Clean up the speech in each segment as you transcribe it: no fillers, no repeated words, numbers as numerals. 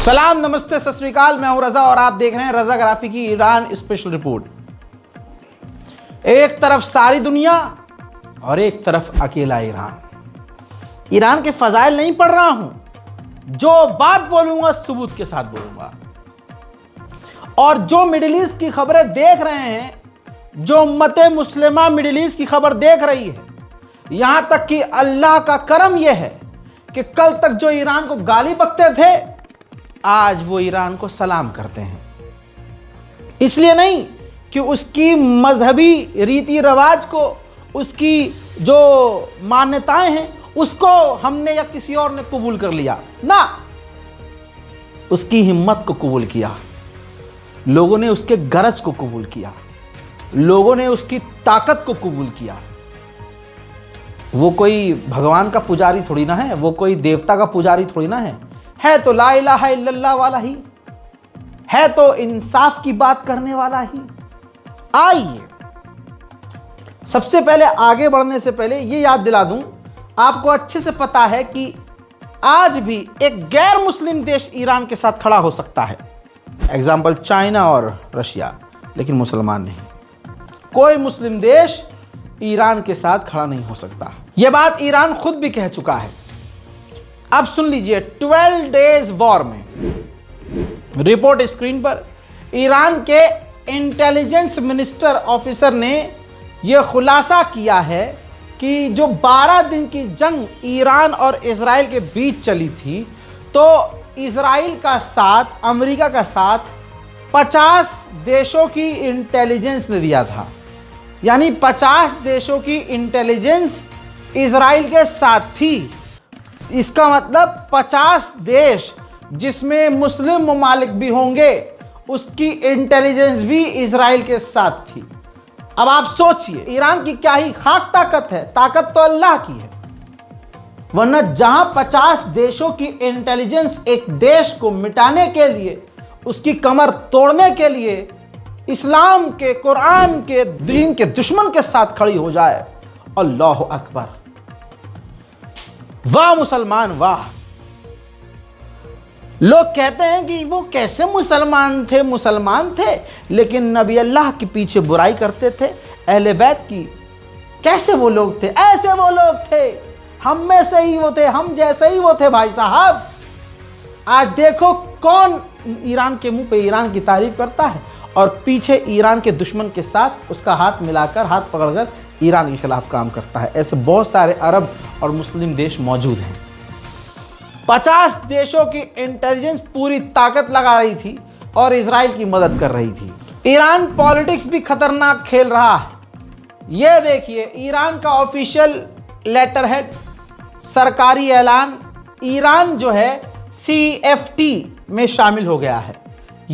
सलाम, नमस्ते, सत श्री अकाल। मैं हूं रजा और आप देख रहे हैं रजा ग्राफी की ईरान स्पेशल रिपोर्ट। एक तरफ सारी दुनिया और एक तरफ अकेला ईरान। ईरान के फजाइल नहीं पढ़ रहा हूं, जो बात बोलूंगा सबूत के साथ बोलूंगा। और जो मिडिल ईस्ट की खबरें देख रहे हैं, जो उम्मते मुस्लिमा मिडिल ईस्ट की खबर देख रही है, यहां तक कि अल्लाह का करम यह है कि कल तक जो ईरान को गाली बकते थे, आज वो ईरान को सलाम करते हैं। इसलिए नहीं कि उसकी मजहबी रीति रिवाज को, उसकी जो मान्यताएं हैं, उसको हमने या किसी और ने कबूल कर लिया ना, उसकी हिम्मत को कबूल किया, लोगों ने उसके गरज को कबूल किया, लोगों ने उसकी ताकत को कबूल किया। वो कोई भगवान का पुजारी थोड़ी ना है, वो कोई देवता का पुजारी थोड़ी ना है तो ला इलाहा इल्लल्लाह वाला ही है, तो इंसाफ की बात करने वाला ही। आइए, सबसे पहले आगे बढ़ने से पहले ये याद दिला दूं, आपको अच्छे से पता है कि आज भी एक गैर मुस्लिम देश ईरान के साथ खड़ा हो सकता है, एग्जाम्पल चाइना और रशिया, लेकिन मुसलमान नहीं। कोई मुस्लिम देश ईरान के साथ खड़ा नहीं हो सकता। यह बात ईरान खुद भी कह चुका है। अब सुन लीजिए, 12 डेज वॉर में रिपोर्ट स्क्रीन पर ईरान के इंटेलिजेंस मिनिस्टर ऑफिसर ने यह खुलासा किया है कि जो 12 दिन की जंग ईरान और इजराइल के बीच चली थी, तो इजराइल का साथ, अमेरिका का साथ 50 देशों की इंटेलिजेंस ने दिया था। यानी 50 देशों की इंटेलिजेंस इजराइल के साथ थी। इसका मतलब 50 देश, जिसमें मुस्लिम ममालिक भी होंगे, उसकी इंटेलिजेंस भी इजराइल के साथ थी। अब आप सोचिए, ईरान की क्या ही खाक ताकत है, ताकत तो अल्लाह की है। वरना जहां 50 देशों की इंटेलिजेंस एक देश को मिटाने के लिए, उसकी कमर तोड़ने के लिए, इस्लाम के, कुरान के, दीन के दुश्मन के साथ खड़ी हो जाए, अल्लाह अकबर, वाह मुसलमान वाह। लोग कहते हैं कि वो कैसे मुसलमान थे, लेकिन नबी अल्लाह के पीछे बुराई करते थे, अहले बैत की। कैसे वो लोग थे? ऐसे वो लोग थे, हम में से ही वो थे, हम जैसे ही वो थे भाई साहब। आज देखो कौन ईरान के मुंह पे ईरान की तारीफ करता है और पीछे ईरान के दुश्मन के साथ उसका हाथ मिलाकर, हाथ पकड़कर ईरान के खिलाफ काम करता है। ऐसे बहुत सारे अरब और मुस्लिम देश मौजूद हैं। 50 देशों की इंटेलिजेंस पूरी ताकत लगा रही थी और इजराइल की मदद कर रही थी। ईरान पॉलिटिक्स भी खतरनाक खेल रहा है। यह देखिए, ईरान का ऑफिशियल लेटर हेड, सरकारी ऐलान, ईरान जो है CFT में शामिल हो गया है।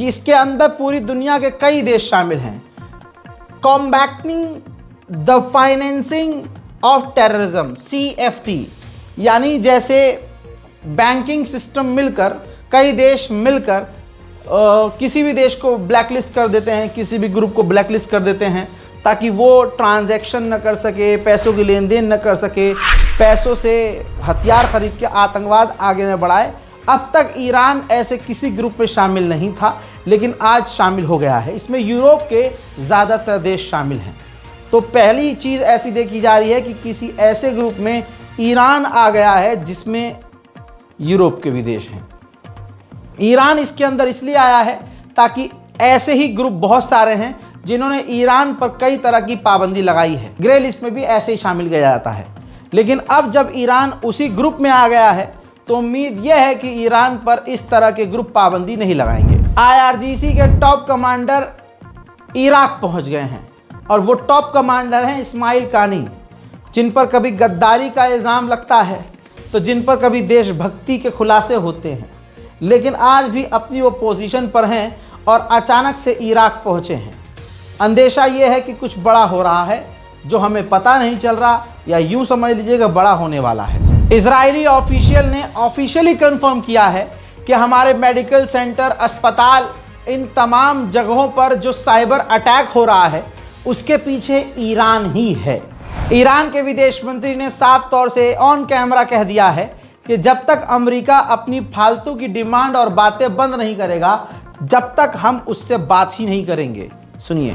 इसके अंदर पूरी दुनिया के कई देश शामिल हैं। Combating the financing of terrorism, CFT, यानी जैसे बैंकिंग सिस्टम मिलकर, कई देश मिलकर किसी भी देश को ब्लैकलिस्ट कर देते हैं, किसी भी ग्रुप को ब्लैकलिस्ट कर देते हैं, ताकि वो ट्रांजैक्शन न कर सके, पैसों की लेन देन न कर सके, पैसों से हथियार खरीद के आतंकवाद आगे न बढ़ाए। अब तक ईरान ऐसे किसी ग्रुप में शामिल नहीं था, लेकिन आज शामिल हो गया है। इसमें यूरोप के ज़्यादातर देश शामिल हैं। तो पहली चीज़ ऐसी देखी जा रही है कि किसी ऐसे ग्रुप में ईरान आ गया है जिसमें यूरोप के भी देश हैं। ईरान इसके अंदर इसलिए आया है ताकि ऐसे ही ग्रुप बहुत सारे हैं जिन्होंने ईरान पर कई तरह की पाबंदी लगाई है। ग्रे लिस्ट में भी ऐसे ही शामिल किया जाता है। लेकिन अब जब ईरान उसी ग्रुप में आ गया है, तो उम्मीद यह है कि ईरान पर इस तरह के ग्रुप पाबंदी नहीं लगाएंगे। IRGC के टॉप कमांडर इराक पहुंच गए हैं और वो टॉप कमांडर हैं इस्माइल कानी, जिन पर कभी गद्दारी का इल्ज़ाम लगता है, तो जिन पर कभी देशभक्ति के खुलासे होते हैं, लेकिन आज भी अपनी वो पोजीशन पर हैं और अचानक से इराक पहुंचे हैं। अंदेशा ये है कि कुछ बड़ा हो रहा है जो हमें पता नहीं चल रहा, या यूं समझ लीजिएगा बड़ा होने वाला है। इजरायली ऑफिशियल ने ऑफिशियली कंफर्म किया है कि हमारे मेडिकल सेंटर, अस्पताल, इन तमाम जगहों पर जो साइबर अटैक हो रहा है, उसके पीछे ईरान ही है। ईरान के विदेश मंत्री ने साफ तौर से ऑन कैमरा कह दिया है कि जब तक अमेरिका अपनी फालतू की डिमांड और बातें बंद नहीं करेगा, जब तक हम उससे बात ही नहीं करेंगे। सुनिए।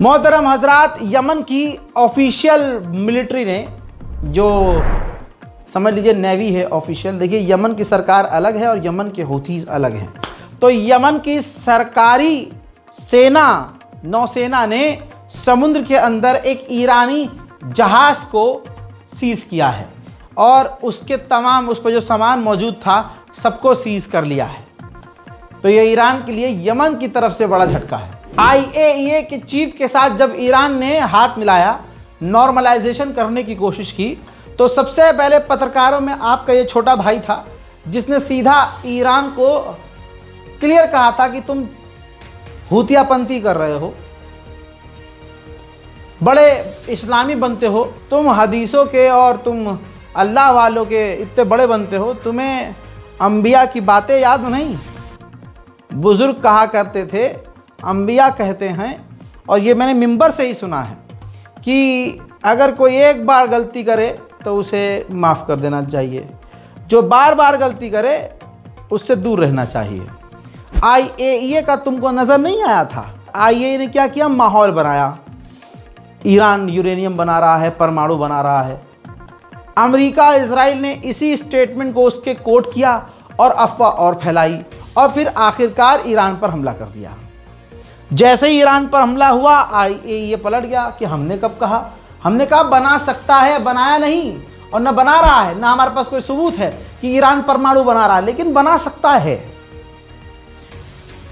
मोहतरम हजरात, यमन की ऑफिशियल मिलिट्री ने, जो समझ लीजिए नेवी है ऑफिशियल, देखिए यमन की सरकार अलग है और यमन के हूथीज अलग हैं। तो यमन की सरकारी सेना, नौसेना ने समुद्र के अंदर एक ईरानी जहाज को सीज किया है और उसके तमाम, उस पर जो सामान मौजूद था सबको सीज कर लिया है। तो ये ईरान के लिए यमन की तरफ से बड़ा झटका है। IAEA के चीफ के साथ जब ईरान ने हाथ मिलाया, नॉर्मलाइजेशन करने की कोशिश की, तो सबसे पहले पत्रकारों में आपका ये छोटा भाई था जिसने सीधा ईरान को क्लियर कहा था कि तुम हूतियापंथी कर रहे हो, बड़े इस्लामी बनते हो, तुम हदीसों के और तुम अल्लाह वालों के इतने बड़े बनते हो, तुम्हें अंबिया की बातें याद नहीं। बुजुर्ग कहा करते थे, अंबिया कहते हैं, और ये मैंने मिंबर से ही सुना है कि अगर कोई एक बार गलती करे तो उसे माफ़ कर देना चाहिए, जो बार बार गलती करे उससे दूर रहना चाहिए। IAEA का तुमको नज़र नहीं आया था? IAEA ने क्या किया? माहौल बनाया। ईरान यूरेनियम बना रहा है, परमाणु बना रहा है। अमेरिका, इजराइल ने इसी स्टेटमेंट को उसके कोट किया और अफवाह और फैलाई और फिर आखिरकार ईरान पर हमला कर दिया। जैसे ही ईरान पर हमला हुआ, IAEA पलट गया कि हमने कब कहा? हमने कहा बना सकता है, बनाया नहीं, और न बना रहा है, ना हमारे पास कोई सबूत है कि ईरान परमाणु बना रहा है, लेकिन बना सकता है।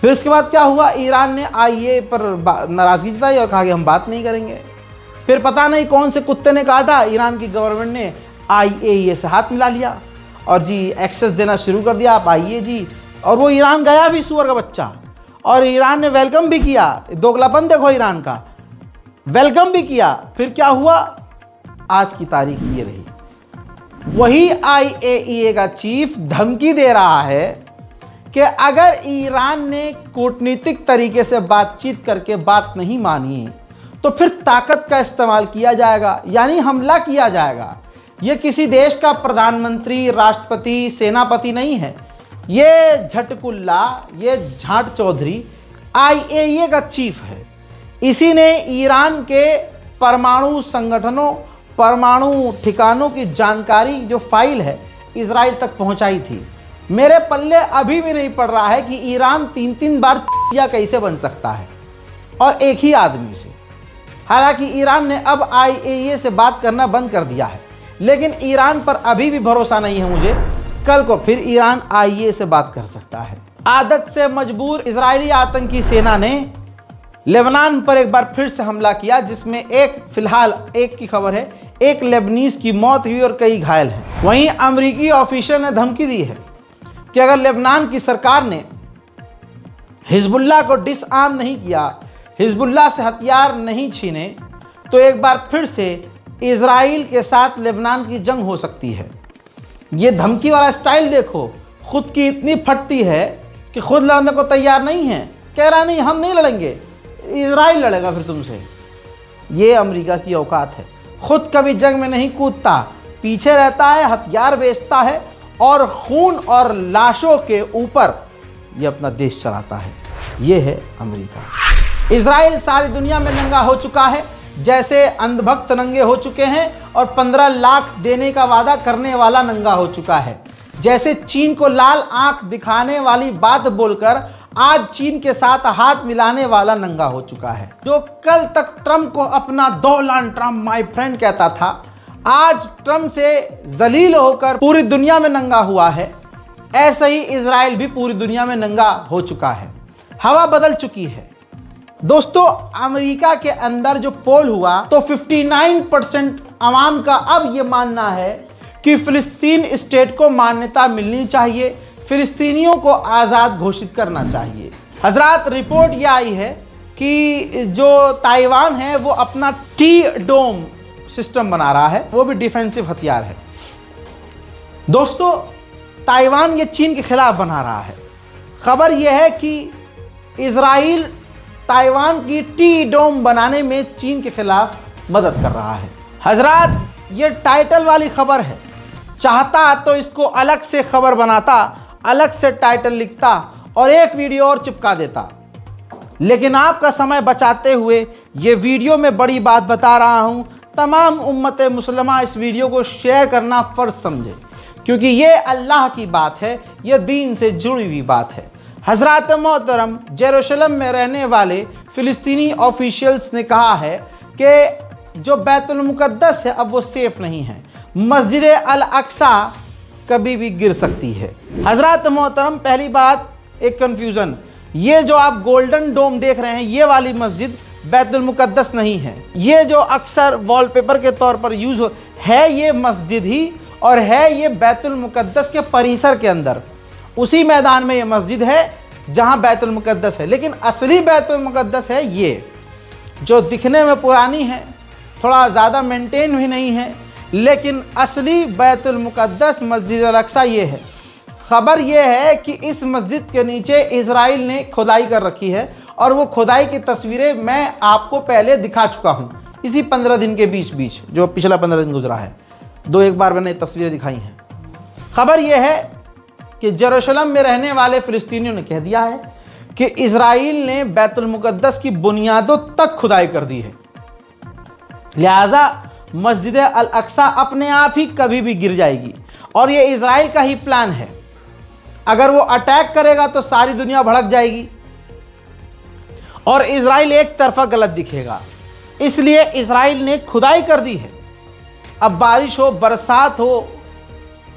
फिर उसके बाद क्या हुआ? ईरान ने IAEA पर नाराजगी जताई और कहा कि हम बात नहीं करेंगे। फिर पता नहीं कौन से कुत्ते ने काटा, ईरान की गवर्नमेंट ने IAEA से हाथ मिला लिया और जी एक्सेस देना शुरू कर दिया, आप आइए जी। और वो ईरान गया भी, सुअर का बच्चा, और ईरान ने वेलकम भी किया। दोगलापन देखो ईरान का, वेलकम भी किया। फिर क्या हुआ? आज की तारीख ये रही। वही IAEA का चीफ धमकी दे रहा है कि अगर ईरान ने कूटनीतिक तरीके से बातचीत करके बात नहीं मानी तो फिर ताकत का इस्तेमाल किया जाएगा, यानी हमला किया जाएगा। ये किसी देश का प्रधानमंत्री, राष्ट्रपति, सेनापति नहीं है, ये झटकुल्ला, ये झाट चौधरी IAEA का चीफ है। इसी ने ईरान के परमाणु संगठनों, परमाणु ठिकानों की जानकारी, जो फाइल है, इजराइल तक पहुंचाई थी। मेरे पल्ले अभी भी नहीं पड़ रहा है कि ईरान 3-3 बार कैसे बन सकता है, और एक ही आदमी से। हालांकि ईरान ने अब IAEA से बात करना बंद कर दिया है, लेकिन ईरान पर अभी भी भरोसा नहीं है मुझे। कल को फिर ईरान IAEA से बात कर सकता है। आदत से मजबूर इजरायली आतंकी सेना ने लेबनान पर एक बार फिर से हमला किया, जिसमें फिलहाल एक की खबर है, एक लेबनीज की मौत हुई और कई घायल हैं। वहीं अमेरिकी ऑफिशियल ने धमकी दी है कि अगर लेबनान की सरकार ने हिजबुल्लाह को डिसआर्म नहीं किया, हिजबुल्लाह से हथियार नहीं छीने, तो एक बार फिर से इजराइल के साथ लेबनान की जंग हो सकती है। ये धमकी वाला स्टाइल देखो, खुद की इतनी फटती है कि खुद लड़ने को तैयार नहीं है, कह रहा नहीं हम नहीं लड़ेंगे, इजराइल लड़ेगा फिर तुमसे। ये अमेरिका की औकात है। खुद कभी जंग में नहीं कूदता, पीछे रहता है, हथियार बेचता है और खून और लाशों के ऊपर ये अपना देश चलाता है। ये है अमेरिका। इजराइल सारी दुनिया में नंगा हो चुका है, जैसे अंधभक्त नंगे हो चुके हैं और 15 लाख देने का वादा करने वाला नंगा हो चुका है। जैसे चीन को लाल आंख दिखाने वाली बात बोलकर आज चीन के साथ हाथ मिलाने वाला नंगा हो चुका है। जो कल तक ट्रंप को अपना डोनाल्ड ट्रंप माय फ्रेंड कहता था, आज ट्रम्प से जलील होकर पूरी दुनिया में नंगा हुआ है, ऐसे ही इजराइल भी पूरी दुनिया में नंगा हो चुका है। हवा बदल चुकी है। दोस्तों, अमेरिका के अंदर जो पोल हुआ तो 59% आवाम का अब ये मानना है कि फिलिस्तीन स्टेट को मान्यता मिलनी चाहिए, फिलिस्तीनियों को आज़ाद घोषित करना चाहिए। हजरात, रिपोर्ट ये आई है कि जो ताइवान है वो अपना टी डोम सिस्टम बना रहा है, वो भी डिफेंसिव हथियार है। दोस्तों, ताइवान ये चीन के खिलाफ बना रहा है। खबर यह है कि इजराइल ताइवान की टी डोम बनाने में चीन के खिलाफ मदद कर रहा है। हजरात, ये टाइटल वाली खबर है। चाहता तो इसको अलग से खबर बनाता, अलग से टाइटल लिखता और एक वीडियो और चिपका देता, लेकिन आपका समय बचाते हुए ये वीडियो में बड़ी बात बता रहा हूं। तमाम उम्मत मुसलमान इस वीडियो को शेयर करना फ़र्ज समझे, क्योंकि ये अल्लाह की बात है, ये दीन से जुड़ी हुई बात है। हज़रात मोहतरम, जेरूशलम में रहने वाले फ़िलिस्तीनी ऑफिशियल्स ने कहा है कि जो बैतुल मुक़द्दस है अब वो सेफ़ नहीं है, मस्जिद अल अक्सा कभी भी गिर सकती है। हज़रात मोहतरम, पहली बात एक कन्फ्यूज़न, ये जो आप गोल्डन डोम देख रहे हैं ये वाली मस्जिद बैतुल मुक़द्दस नहीं है। ये जो अक्सर वॉलपेपर के तौर पर यूज़ है ये मस्जिद ही, और है ये बैतुल मुक़द्दस के परिसर के अंदर, उसी मैदान में ये मस्जिद है जहां बैतुल मुक़द्दस है। लेकिन असली बैतुल मुक़द्दस है ये, जो दिखने में पुरानी है, थोड़ा ज़्यादा मेंटेन भी नहीं है, लेकिन असली बैतुल मुक़द्दस मस्जिद अल अक्सा ये है। खबर ये है कि इस मस्जिद के नीचे इजराइल ने खुदाई कर रखी है, और वो खुदाई की तस्वीरें मैं आपको पहले दिखा चुका हूँ इसी 15 दिन के बीच जो पिछला 15 दिन गुजरा है, एक बार मैंने तस्वीरें दिखाई हैं। खबर यह है कि जेरूशलम में रहने वाले फ़िलिस्तीनियों ने कह दिया है कि इजराइल ने बैतुल मुक़द्दस की बुनियादों तक खुदाई कर दी है, लिहाजा मस्जिद अल अक्सा अपने आप ही कभी भी गिर जाएगी। और ये इजराइल का ही प्लान है, अगर वो अटैक करेगा तो सारी दुनिया भड़क जाएगी और इजराइल एक तरफा गलत दिखेगा। इसलिए इजराइल ने खुदाई कर दी है। अब बारिश हो, बरसात हो,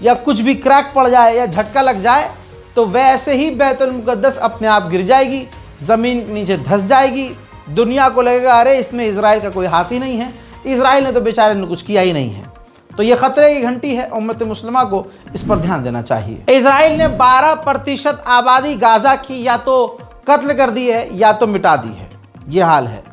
या कुछ भी क्रैक पड़ जाए या झटका लग जाए तो वैसे ही बैतुल मुक़द्दस अपने आप गिर जाएगी, ज़मीन नीचे धंस जाएगी। दुनिया को लगेगा अरे इसमें इजराइल का कोई हाथ ही नहीं है, इजराइल ने तो बेचारे ने कुछ किया ही नहीं है। तो ये ख़तरे की घंटी है, उम्मत मुस्लिमा को इस पर ध्यान देना चाहिए। इजराइल ने 12% आबादी गाज़ा की या तो कत्ल कर दी है या तो मिटा दी है, ये हाल है।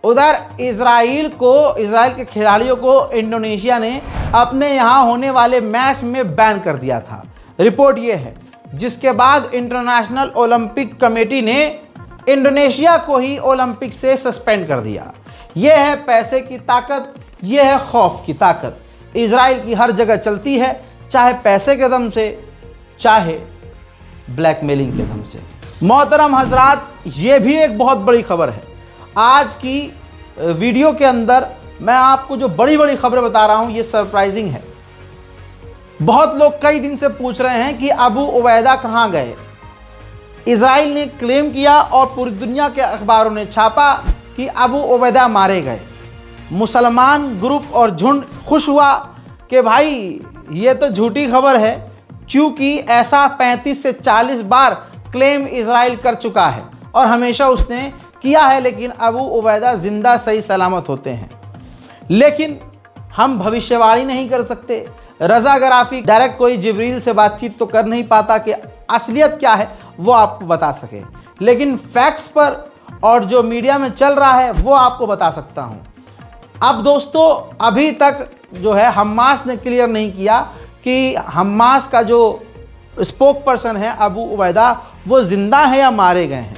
उधर इजराइल के खिलाड़ियों को इंडोनेशिया ने अपने यहाँ होने वाले मैच में बैन कर दिया था, रिपोर्ट ये है, जिसके बाद इंटरनेशनल ओलंपिक कमेटी ने इंडोनेशिया को ही ओलंपिक से सस्पेंड कर दिया। यह है पैसे की ताकत, यह है खौफ की ताकत। इजराइल की हर जगह चलती है, चाहे पैसे के दम से, चाहे ब्लैकमेलिंग के दम से। मोहतरम हजरात, ये भी एक बहुत बड़ी खबर है। आज की वीडियो के अंदर मैं आपको जो बड़ी बड़ी खबरें बता रहा हूँ ये सरप्राइजिंग है। बहुत लोग कई दिन से पूछ रहे हैं कि अबू उबैदा कहाँ गए। इजराइल ने क्लेम किया और पूरी दुनिया के अखबारों ने छापा कि अबू उबैदा मारे गए। मुसलमान ग्रुप और झुंड खुश हुआ कि भाई ये तो झूठी खबर है, क्योंकि ऐसा 35 से 40 बार क्लेम इजराइल कर चुका है और हमेशा उसने किया है, लेकिन अबू उबैदा जिंदा सही सलामत होते हैं। लेकिन हम भविष्यवाणी नहीं कर सकते, रज़ागराफी डायरेक्ट कोई जिब्रील से बातचीत तो कर नहीं पाता कि असलियत क्या है वो आपको बता सके, लेकिन फैक्ट्स पर और जो मीडिया में चल रहा है वो आपको बता सकता हूँ। अब दोस्तों, अभी तक जो है हमास ने क्लियर नहीं किया कि हमास का जो स्पोक पर्सन है अबू उबैदा वो जिंदा है या मारे गए हैं।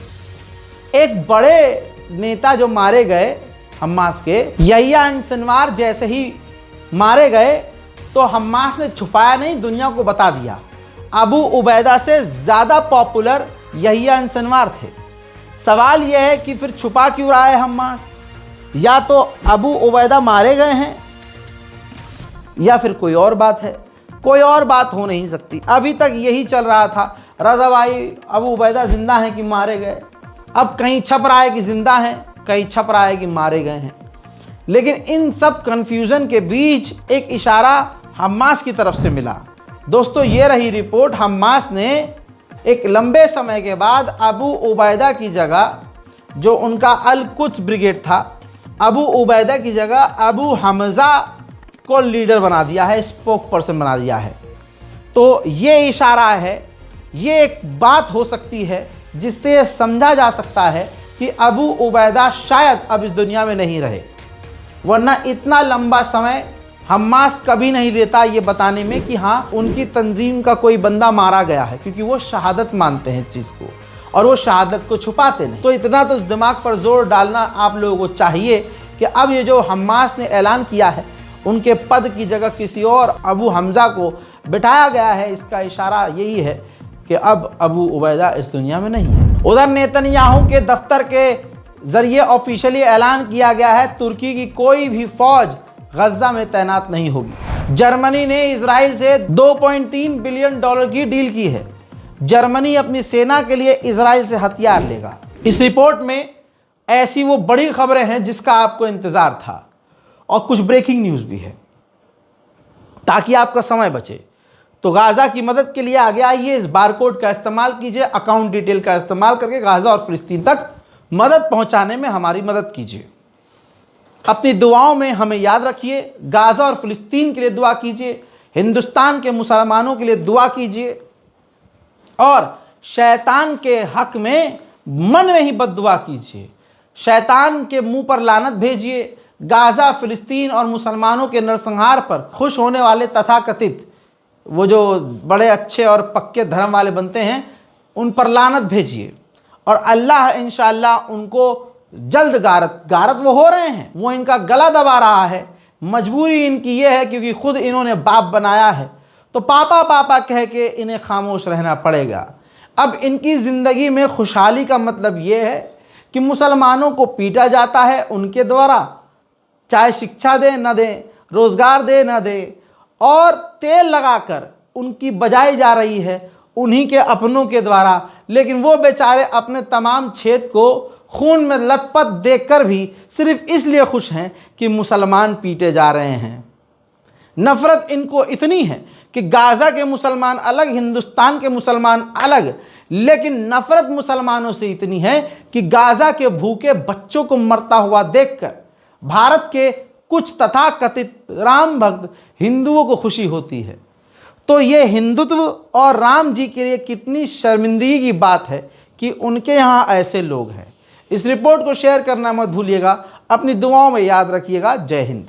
एक बड़े नेता जो मारे गए हमास के, यहिया सिनवार, जैसे ही मारे गए तो हमास ने छुपाया नहीं, दुनिया को बता दिया। अबू उबैदा से ज़्यादा पॉपुलर यहिया सिनवार थे। सवाल यह है कि फिर छुपा क्यों रहा है हमास? या तो अबू उबैदा मारे गए हैं या फिर कोई और बात है। कोई और बात हो नहीं सकती। अभी तक यही चल रहा था, रज़ा भाई अबू उबैदा जिंदा हैं कि मारे गए। अब कहीं छप रहा है कि जिंदा हैं, कहीं छप रहा है कि मारे गए हैं। लेकिन इन सब कन्फ्यूज़न के बीच एक इशारा हमास की तरफ से मिला। दोस्तों, ये रही रिपोर्ट। हमास ने एक लंबे समय के बाद अबू उबैदा की जगह, जो उनका अल कुद्स ब्रिगेड था, अबू उबैदा की जगह अबू हमज़ा को लीडर बना दिया है, स्पोक पर्सन बना दिया है। तो ये इशारा है, ये एक बात हो सकती है जिससे समझा जा सकता है कि अबू उबैदा शायद अब इस दुनिया में नहीं रहे, वरना इतना लंबा समय हमास कभी नहीं लेता ये बताने में कि हाँ उनकी तंजीम का कोई बंदा मारा गया है, क्योंकि वो शहादत मानते हैं इस चीज़ को और वो शहादत को छुपाते नहीं। तो इतना तो दिमाग पर जोर डालना आप लोगों को चाहिए कि अब ये जो हमास ने ऐलान किया है उनके पद की जगह किसी और अबू हमज़ा को बिठाया गया है, इसका इशारा यही है कि अब अबू उबैदा इस दुनिया में नहीं है। उधर नेतन्याहू के दफ्तर के जरिए ऑफिशियली ऐलान किया गया है तुर्की की कोई भी फौज गजा में तैनात नहीं होगी। जर्मनी ने इजराइल से $2.3 बिलियन की डील की है। जर्मनी अपनी सेना के लिए इजराइल से हथियार लेगा। इस रिपोर्ट में ऐसी वो बड़ी खबरें हैं जिसका आपको इंतजार था और कुछ ब्रेकिंग न्यूज़ भी है, ताकि आपका समय बचे। तो गाज़ा की मदद के लिए आगे आइए, इस बारकोड का इस्तेमाल कीजिए, अकाउंट डिटेल का इस्तेमाल करके गाज़ा और फिलिस्तीन तक मदद पहुंचाने में हमारी मदद कीजिए। अपनी दुआओं में हमें याद रखिए, गाज़ा और फिलिस्तीन के लिए दुआ कीजिए, हिंदुस्तान के मुसलमानों के लिए दुआ कीजिए और शैतान के हक में मन में ही बद्दुआ कीजिए। शैतान के मुंह पर लानत भेजिए। गाज़ा, फिलिस्तीन और मुसलमानों के नरसंहार पर खुश होने वाले तथाकथित वो जो बड़े अच्छे और पक्के धर्म वाले बनते हैं, उन पर लानत भेजिए और अल्लाह इंशाअल्लाह उनको जल्द गारत वो हो रहे हैं, वो इनका गला दबा रहा है। मजबूरी इनकी ये है क्योंकि खुद इन्होंने बाप बनाया है, तो पापा पापा कह के इन्हें खामोश रहना पड़ेगा। अब इनकी ज़िंदगी में खुशहाली का मतलब ये है कि मुसलमानों को पीटा जाता है उनके द्वारा, चाहे शिक्षा दे न दे, रोज़गार दे न दे, और तेल लगाकर उनकी बजाई जा रही है उन्हीं के अपनों के द्वारा। लेकिन वो बेचारे अपने तमाम छेद को खून में लथपथ देखकर भी सिर्फ इसलिए खुश हैं कि मुसलमान पीटे जा रहे हैं। नफ़रत इनको इतनी है कि गाज़ा के मुसलमान अलग, हिंदुस्तान के मुसलमान अलग, लेकिन नफ़रत मुसलमानों से इतनी है कि गाज़ा के भूखे बच्चों को मरता हुआ देखकर भारत के कुछ तथाकथित राम भक्त हिंदुओं को खुशी होती है। तो ये हिंदुत्व और राम जी के लिए कितनी शर्मिंदगी की बात है कि उनके यहाँ ऐसे लोग हैं। इस रिपोर्ट को शेयर करना मत भूलिएगा, अपनी दुआओं में याद रखिएगा। जय हिंद।